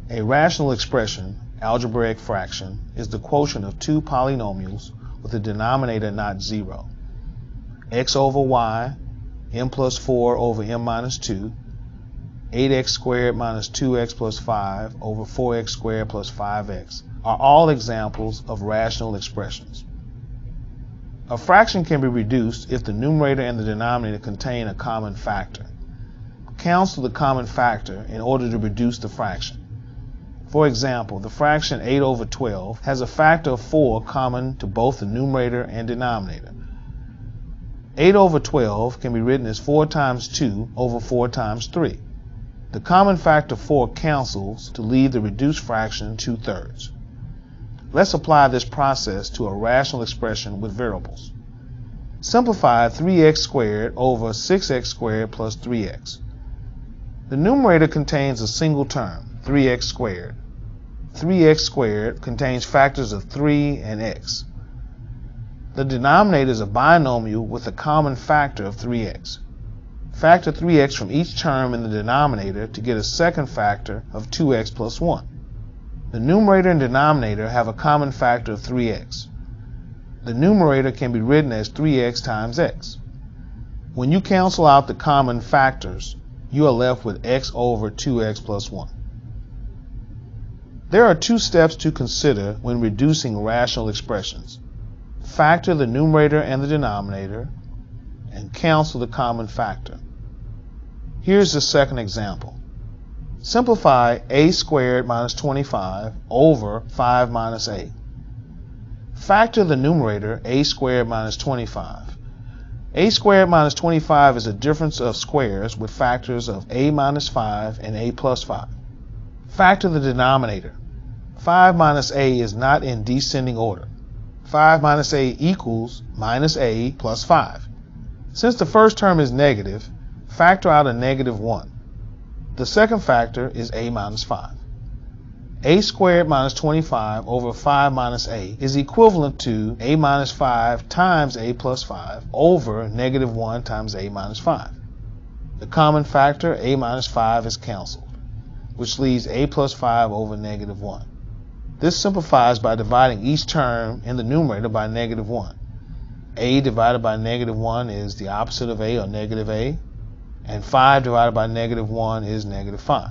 A rational expression, algebraic fraction, is the quotient of two polynomials with a denominator not zero. X over y, m plus 4 over m minus 2, 8x squared minus 2x plus 5 over 4x squared plus 5x are all examples of rational expressions. A fraction can be reduced if the numerator and the denominator contain a common factor. Cancel the common factor in order to reduce the fraction. For example, the fraction 8 over 12 has a factor of 4 common to both the numerator and denominator. 8 over 12 can be written as 4 times 2 over 4 times 3. The common factor 4 cancels to leave the reduced fraction 2/3. Let's apply this process to a rational expression with variables. Simplify 3x squared over 6x squared plus 3x. The numerator contains a single term, 3x squared. 3x squared contains factors of 3 and x. The denominator is a binomial with a common factor of 3x. Factor 3x from each term in the denominator to get a second factor of 2x plus 1. The numerator and denominator have a common factor of 3x. The numerator can be written as 3x times x. When you cancel out the common factors, you are left with x over 2x plus 1. There are two steps to consider when reducing rational expressions. Factor the numerator and the denominator, and cancel the common factor. Here's the second example. Simplify a squared minus 25 over 5 minus a. Factor the numerator a squared minus 25. A squared minus 25 is a difference of squares with factors of a minus 5 and a plus 5. Factor the denominator. 5 minus a is not in descending order. 5 minus a equals minus a plus 5. Since the first term is negative, factor out a negative 1. The second factor is a minus 5. A squared minus 25 over 5 minus a is equivalent to a minus 5 times a plus 5 over negative 1 times a minus 5. The common factor, a minus 5, is canceled, which leaves a plus 5 over negative 1. This simplifies by dividing each term in the numerator by negative 1. A divided by negative 1 is the opposite of a, or negative a, and 5 divided by negative 1 is negative 5.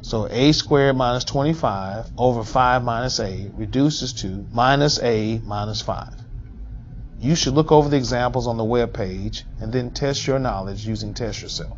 So a squared minus 25 over 5 minus a reduces to minus a minus 5. You should look over the examples on the web page and then test your knowledge using Test Yourself.